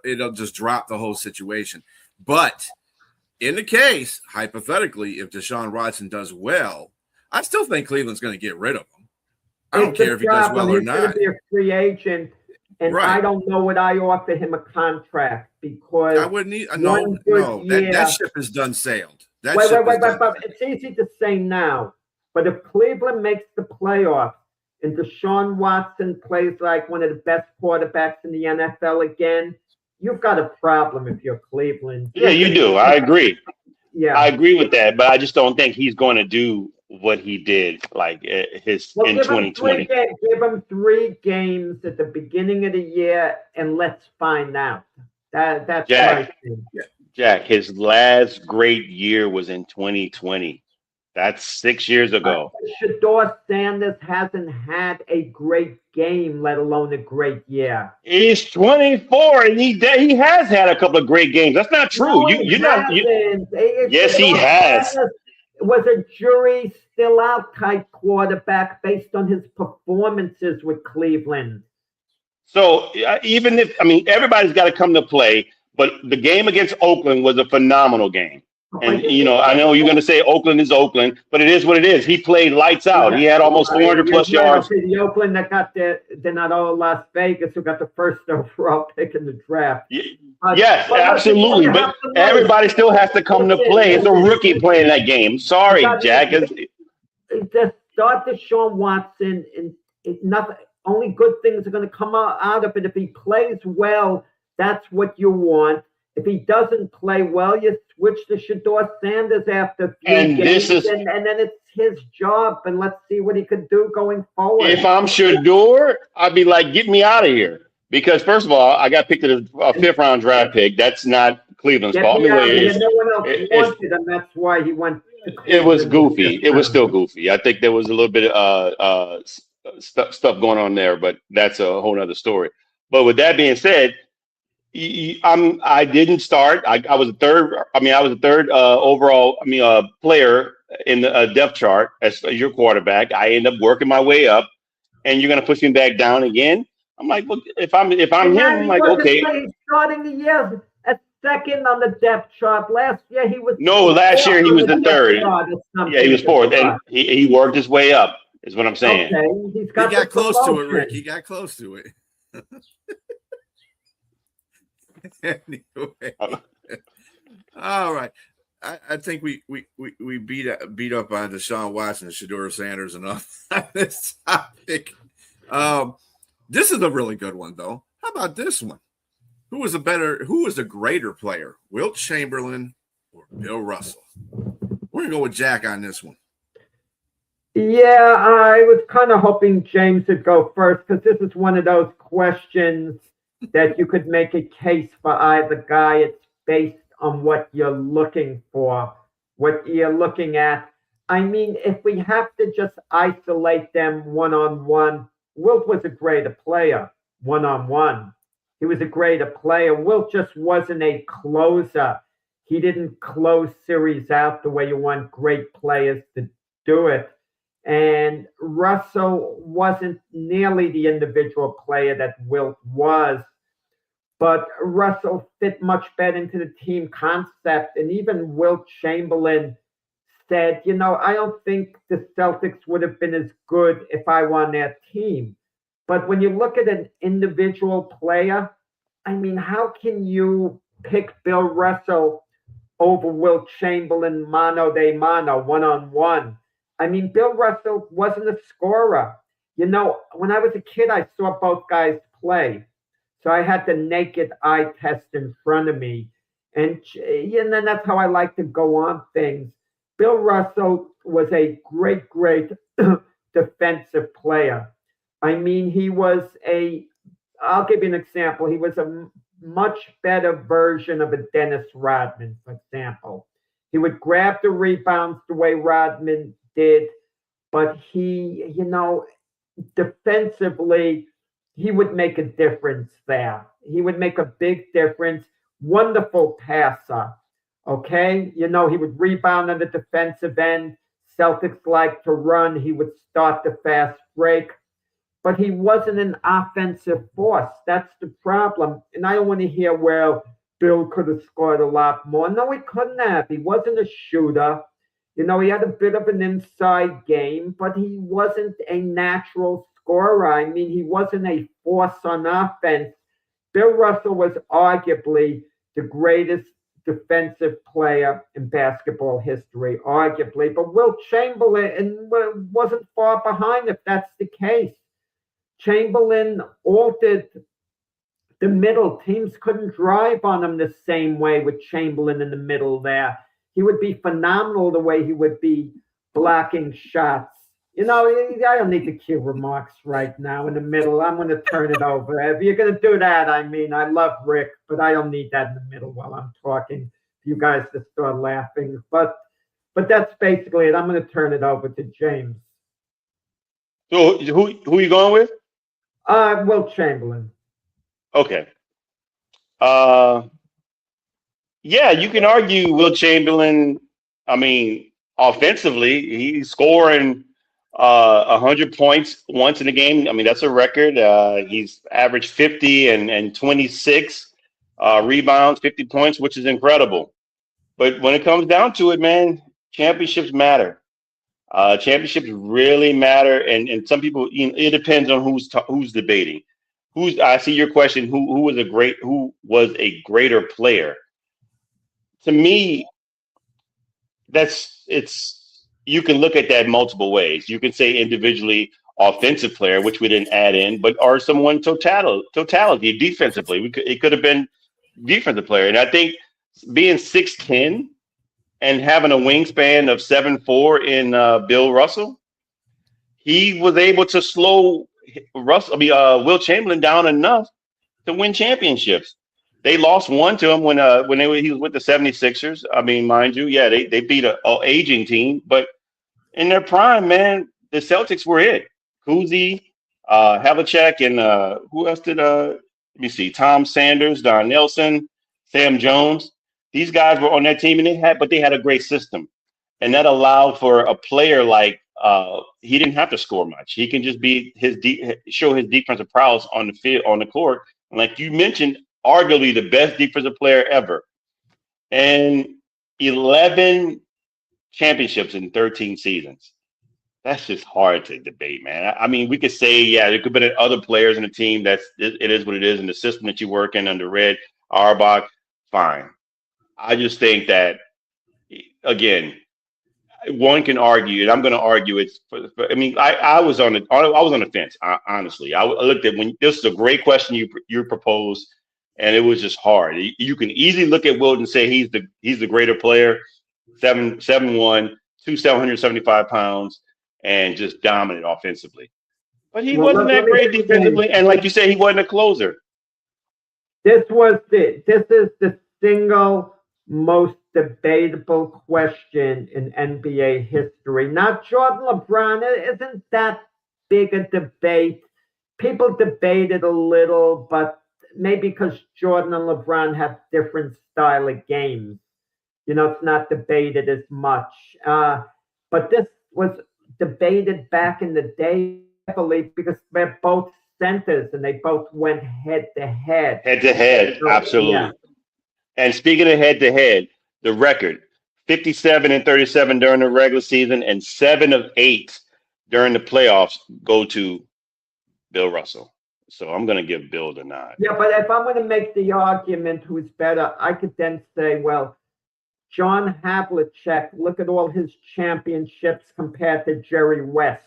it'll just drop the whole situation. But in the case, hypothetically, if Deshaun Watson does well, I still think Cleveland's going to get rid of him. I don't care if he does well or not. He's going to be a free agent, and right. I don't know what I offer him a contract, because I wouldn't need. No, that ship is done sailed. Wait. It's easy to say now, but if Cleveland makes the playoffs and Deshaun Watson plays like one of the best quarterbacks in the NFL again, you've got a problem if you're Cleveland. Yeah, you do. I agree. Yeah, I agree with that, but I just don't think he's going to do what he did in 2020. Give him 3 games at the beginning of the year, and let's find out. That's Jack, what I think. Jack, his last great year was in 2020. That's 6 years ago. Shedeur Sanders hasn't had a great game, let alone a great year. He's 24, and he has had a couple of great games. That's not true. No, Yes, he has. Was a jury still out type quarterback based on his performances with Cleveland. So everybody's got to come to play, but the game against Oakland was a phenomenal game. And, I know you're going to say Oakland is Oakland, but it is what it is. He played lights out. He had almost 400-plus yards. The Oakland that got they're not all Las Vegas, who got the first overall pick in the draft. Yes, absolutely. But everybody still has to come to play. It's a rookie playing that game. Sorry, Jack. Just start Deshaun Watson, and nothing. Only good things are going to come out of it. If he plays well, that's what you want. If he doesn't play well, you switch to Shedeur Sanders after 3 games, and then it's his job, and let's see what he could do going forward. If I'm Shedeur, I'd be like, get me out of here. Because, first of all, I got picked as a 5th-round draft pick. That's not Cleveland's fault. No one else wanted, and that's why he went to Cleveland. It was goofy. It was still goofy. I think there was a little bit of stuff going on there, but that's a whole other story. But with that being said, I didn't start. I was a third. I was a third overall. Player in the depth chart as your quarterback. I end up working my way up, and you're going to push me back down again. I'm like, well, if I'm him, I'm like, okay. Starting the year at second on the depth chart. Last year he was. No, last year he was the third. Yeah, he was 4th, and he worked his way up. Is what I'm saying. Okay. He got close to it, Rick. He got close to it. Anyway, all right. I think we beat up on Deshaun Watson and Shedeur Sanders enough on this topic. This is a really good one, though. How about this one? was a greater player, Wilt Chamberlain or Bill Russell? We're gonna go with Jack on this one. Yeah, I was kind of hoping James would go first because this is one of those questions that you could make a case for either guy. It's based on what you're looking for, what you're looking at. I mean, if we have to just isolate them one-on-one, Wilt was a greater player one-on-one. He was a greater player. Wilt just wasn't a closer. He didn't close series out the way you want great players to do it. And Russell wasn't nearly the individual player that Wilt was, but Russell fit much better into the team concept. And even Wilt Chamberlain said, I don't think the Celtics would have been as good if I were on their team. But when you look at an individual player, I mean, how can you pick Bill Russell over Wilt Chamberlain mano a mano, one-on-one? I mean, Bill Russell wasn't a scorer. When I was a kid, I saw both guys play. So I had the naked eye test in front of me. And then that's how I like to go on things. Bill Russell was a great, great defensive player. I mean, I'll give you an example. He was a much better version of a Dennis Rodman, for example. He would grab the rebounds the way Rodman did, but he, defensively, he would make a difference there. He would make a big difference. Wonderful passer. Okay. He would rebound on the defensive end. Celtics like to run. He would start the fast break, but he wasn't an offensive force. That's the problem. And I don't want to hear, well, Bill could have scored a lot more. No, he couldn't have. He wasn't a shooter. He had a bit of an inside game, but he wasn't a natural scorer. I mean, he wasn't a force on offense. Bill Russell was arguably the greatest defensive player in basketball history, arguably. But Wilt Chamberlain wasn't far behind if that's the case. Chamberlain altered the middle. Teams couldn't drive on him the same way with Chamberlain in the middle there. He would be phenomenal the way he would be blocking shots. I don't need to cue remarks right now in the middle. I'm going to turn it over. If you're going to do that, I mean, I love Rick, but I don't need that in the middle while I'm talking. You guys just start laughing. But that's basically it. I'm going to turn it over to James. So who are you going with? Wilt Chamberlain. Okay. Yeah, you can argue Wilt Chamberlain. I mean, offensively, he's scoring 100 points once in a game. I mean, that's a record. He's averaged 50 and 26 rebounds, 50 points, which is incredible. But when it comes down to it, man, championships matter. Championships really matter, and some people, it depends on who's debating. I see your question. Who was a greater player? To me, you can look at that multiple ways. You can say individually offensive player, which we didn't add in, or someone totality defensively. It could have been defensive player. And I think being 6'10" and having a wingspan of 7'4" in Bill Russell, he was able to slow Wilt Chamberlain down enough to win championships. They lost one to him when he was with the 76ers. I mean, mind you, yeah, they beat an aging team, but in their prime, man, the Celtics were it. Cousy, Havlicek, and who else did? Let me see. Tom Sanders, Don Nelson, Sam Jones. These guys were on that team, and they had a great system, and that allowed for a player like he didn't have to score much. He can just be show his defensive prowess on the field, on the court, and like you mentioned, arguably the best defensive player ever, and 11 championships in 13 seasons. That's just hard to debate, man. I mean, we could say, yeah, there could have been other players in the team. It is what it is in the system that you work in under Red Auerbach. Fine. I just think that, again, one can argue, and I'm going to argue it's. I was on the fence. Honestly, I looked at this is a great question you proposed, and it was just hard. You can easily look at Wilt and say he's the greater player, 7'1", 775 pounds, and just dominant offensively. But he wasn't that great defensively, and like you said, he wasn't a closer. This is the single most debatable question in NBA history. Not Jordan LeBron. It isn't that big a debate. People debate it a little, but maybe because Jordan and LeBron have different style of games. It's not debated as much. But this was debated back in the day heavily because they're both centers and they both went head to head. Head to head, absolutely. Yeah. And speaking of head to head, the record 57-37 during the regular season and 7 of 8 during the playoffs go to Bill Russell. So I'm going to give Bill the nod. Yeah, but if I'm going to make the argument who's better, I could then say, well, John Havlicek, look at all his championships compared to Jerry West.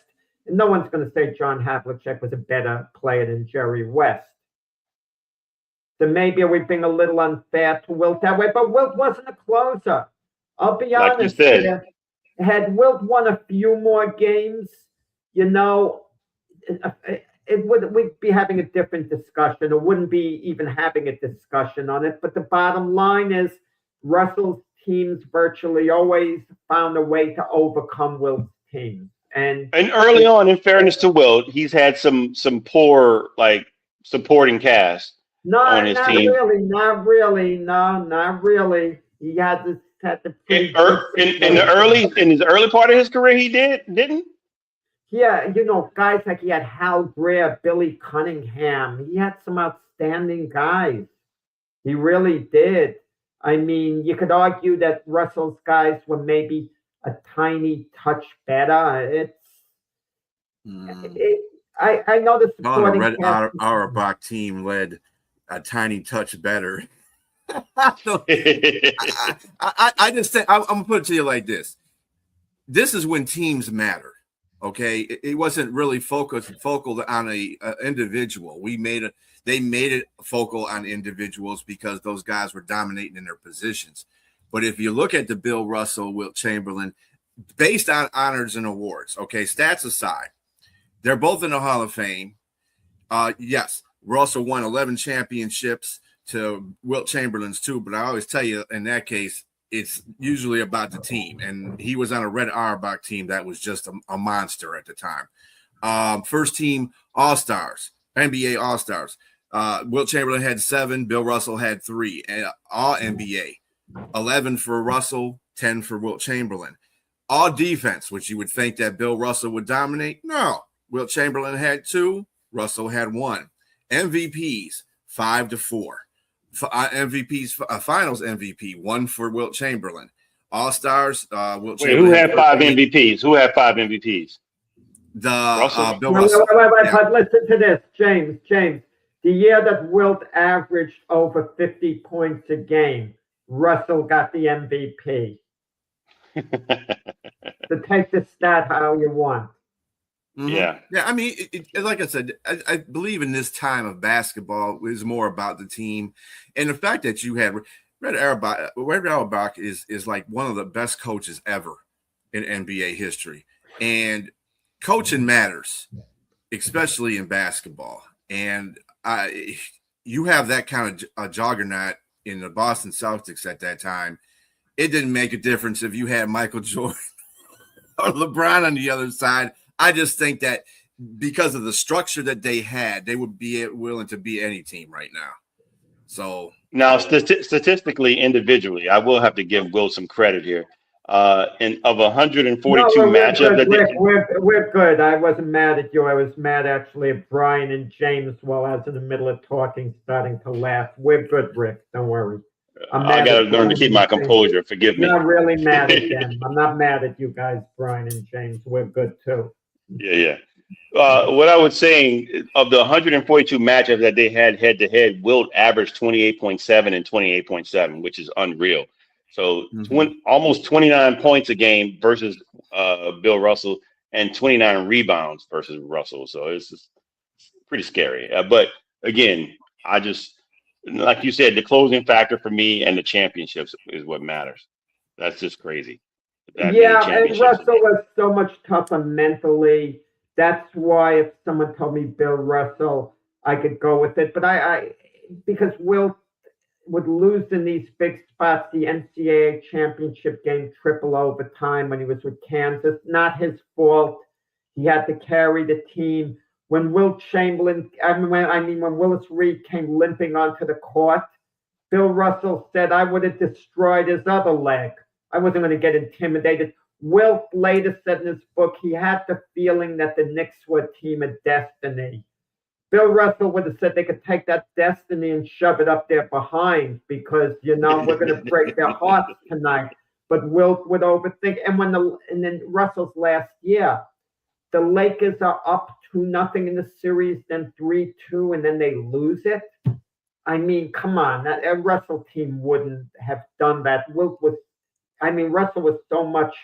And no one's going to say John Havlicek was a better player than Jerry West. So maybe we're being a little unfair to Wilt that way, but Wilt wasn't a closer. I'll be honest. Had Wilt won a few more games, we'd be having a different discussion, or wouldn't be even having a discussion on it. But the bottom line is Russell's teams virtually always found a way to overcome Wilt's teams. And early on, in fairness to Wilt, he's had some poor supporting cast on his team. Not really. He had the in his early part of his career, he didn't. Yeah, guys like he had Hal Greer, Billy Cunningham. He had some outstanding guys. He really did. I mean, you could argue that Russell's guys were maybe a tiny touch better. I know the supporting Red Auerbach team led a tiny touch better. I just think I'm gonna put it to you like this. This is when teams matter. Okay, it wasn't really focal on a individual. They made it focal on individuals because those guys were dominating in their positions. But if you look at the Bill Russell, Wilt Chamberlain, based on honors and awards, okay, stats aside, they're both in the Hall of Fame. Yes, Russell won 11 championships to Wilt Chamberlain's 2, but I always tell you in that case, it's usually about the team. And he was on a Red Auerbach team that was just a monster at the time. First team All-Stars, NBA All-Stars. Wilt Chamberlain had 7, Bill Russell had 3, and all NBA. 11 for Russell, 10 for Wilt Chamberlain. All defense, which you would think that Bill Russell would dominate. No, Wilt Chamberlain had 2, Russell had 1. MVPs, 5-4. MVPs, finals MVP, 1 for Wilt Chamberlain. All-Stars, Wilt Chamberlain. Who had 5 MVPs? Who had 5 MVPs? Bill Russell. Wait, but listen to this, James. The year that Wilt averaged over 50 points a game, Russell got the MVP. So take the stat how you want. Mm-hmm. Yeah. I mean, like I said, I believe in this time of basketball is more about the team, and the fact that you had Red Auerbach is like one of the best coaches ever in NBA history, and coaching matters, especially in basketball. And you have that kind of a juggernaut in the Boston Celtics at that time. It didn't make a difference if you had Michael Jordan or LeBron on the other side. I just think that because of the structure that they had, they would be willing to beat any team right now. So now, statistically, individually, I will have to give Will some credit here. And of 142 matchups, we're good. I wasn't mad at you. I was mad actually at Brian and James while I was in the middle of talking, starting to laugh. We're good, Rick. Don't worry. I got to learn to keep my composure. Forgive me. I'm not really mad at them. I'm not mad at you guys, Brian and James. We're good too. Yeah. What I was saying, of the 142 matchups that they had head to head, Wilt averaged 28.7 and 28.7, which is unreal. So almost 29 points a game versus Bill Russell, and 29 rebounds versus Russell. So it's just pretty scary. But again, like you said, the closing factor for me and the championships is what matters. That's just crazy. That many Yeah, and championships. Russell was so much tougher mentally. That's why if someone told me Bill Russell, I could go with it. But because Wilt would lose in these big spots, the NCAA championship game, triple overtime when he was with Kansas, not his fault. He had to carry the team. When Wilt Chamberlain, when Willis Reed came limping onto the court, Bill Russell said, I would have destroyed his other leg. I wasn't going to get intimidated. Wilt later said in his book he had the feeling that the Knicks were a team of destiny. Bill Russell would have said they could take that destiny and shove it up their behind because, we're going to break their hearts tonight. But Wilt would overthink. And then Russell's last year, the Lakers are up 2-0 in the series, then 3-2, and then they lose it. I mean, come on, that Russell team wouldn't have done that. Russell was so much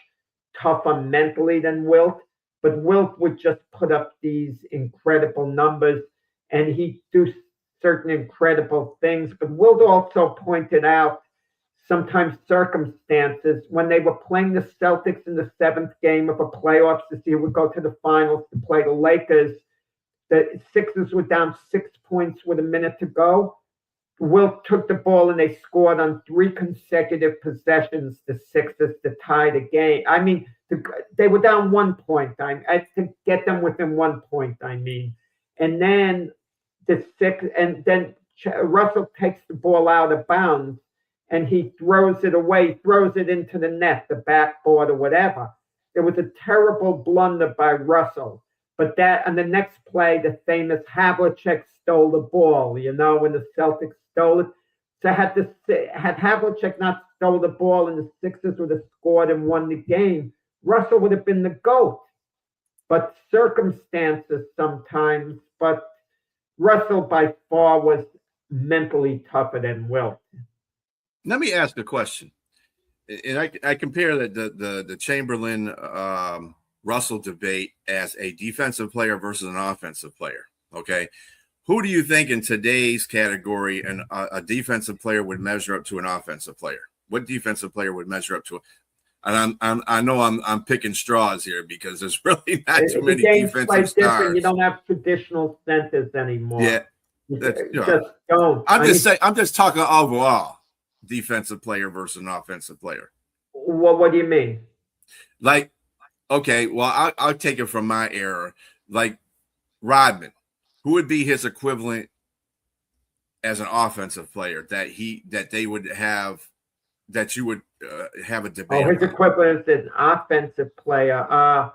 tougher mentally than Wilt, but Wilt would just put up these incredible numbers and he'd do certain incredible things. But Wilt also pointed out sometimes circumstances when they were playing the Celtics in the 7th game of a playoffs this year, would go to the finals to play the Lakers. The Sixers were down 6 points with a minute to go. Wilt took the ball and they scored on 3 consecutive possessions, the Sixers, to tie the game. They were down 1 point. I to get them within 1 point, And then Russell takes the ball out of bounds and he throws it away, throws it into the net, the backboard or whatever. It was a terrible blunder by Russell. But on the next play, the famous Havlicek stole the ball, when the Celtics stole it. So had Havlicek not stole the ball and the Sixers would have scored and won the game, Russell would have been the GOAT. But circumstances sometimes, but Russell by far was mentally tougher than Wilt. Let me ask a question. And I compare the Chamberlain Russell debate as a defensive player versus an offensive player. Okay. Who do you think in today's category a defensive player would measure up to an offensive player? What defensive player would measure up to And I know I'm picking straws here because there's really not too many defensive stars. You don't have traditional centers anymore. Yeah, just don't. I'm just talking overall defensive player versus an offensive player. What do you mean? Like, okay, well, I'll take it from my era. Like Rodman, who would be his equivalent as an offensive player that they would have, that you would have a debate? His equivalent is an offensive player. I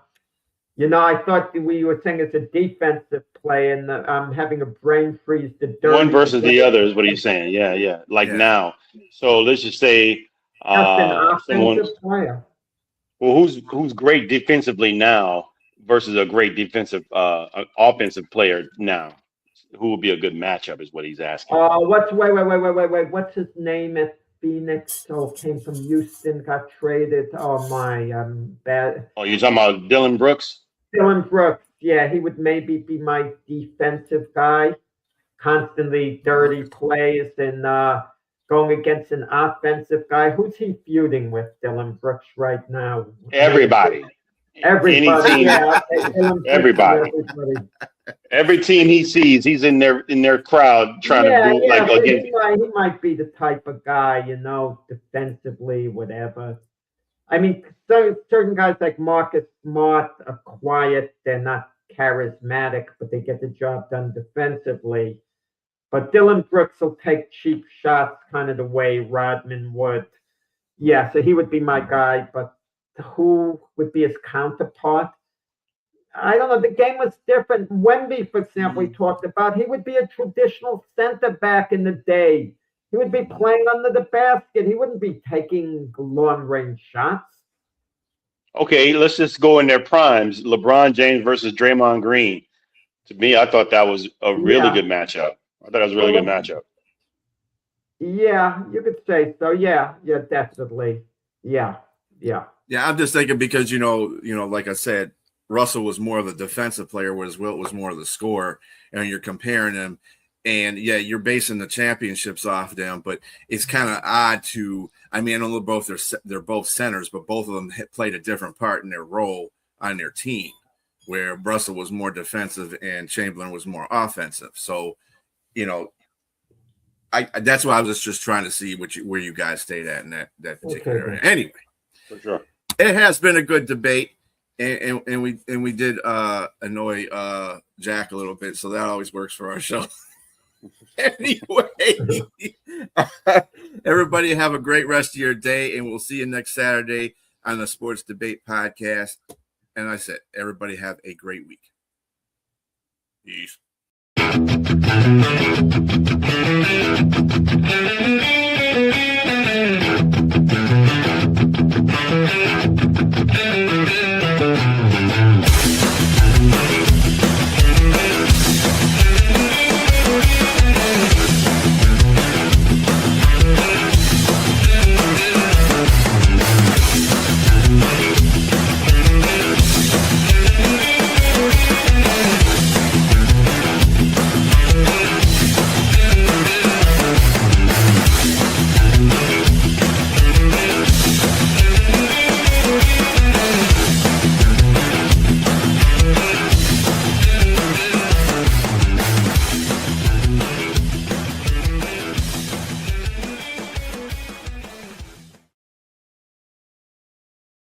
thought we were saying it's a defensive play, and I'm having a brain freeze. One versus the other is what he's saying. Yeah. Now. So let's just say offensive player. Well, who's great defensively now versus a great defensive offensive player now? Who would be a good matchup is what he's asking. Wait. What's his name at Phoenix? Came from Houston, got traded. Oh my, bad. Oh, you're talking about Dillon Brooks? Dillon Brooks. Yeah, he would maybe be my defensive guy. Constantly dirty plays and going against an offensive guy. Who's he feuding with, Dillon Brooks, right now? Everybody. Everybody. Everybody. Every team he sees, he's in their crowd trying to do like against. He might be the type of guy, defensively, whatever. Certain guys like Marcus Smart are quiet. They're not charismatic, but they get the job done defensively. But Dillon Brooks will take cheap shots kind of the way Rodman would. Yeah, so he would be my guy, but who would be his counterpart? I don't know. The game was different. Wemby, for example, we talked about, he would be a traditional center back in the day. He would be playing under the basket. He wouldn't be taking long-range shots. Okay, let's just go in their primes. LeBron James versus Draymond Green. To me, I thought that was a really good matchup. I thought it was a really good matchup. Yeah, you could say so. Yeah, definitely. Yeah. Yeah, I'm just thinking because, like I said, Russell was more of the defensive player, whereas Wilt was more of the scorer, and you're comparing them. And yeah, you're basing the championships off them, but it's kind of odd to. I mean, I know they're both centers, but both of them played a different part in their role on their team, where Russell was more defensive and Chamberlain was more offensive. So, that's why I was just trying to see where you guys stayed at in that particular area. Anyway, For sure. it has been a good debate, and we did annoy Jack a little bit, so that always works for our show. Anyway, everybody have a great rest of your day, and we'll see you next Saturday on the Sports Debate Podcast. And I said, everybody have a great week. Peace.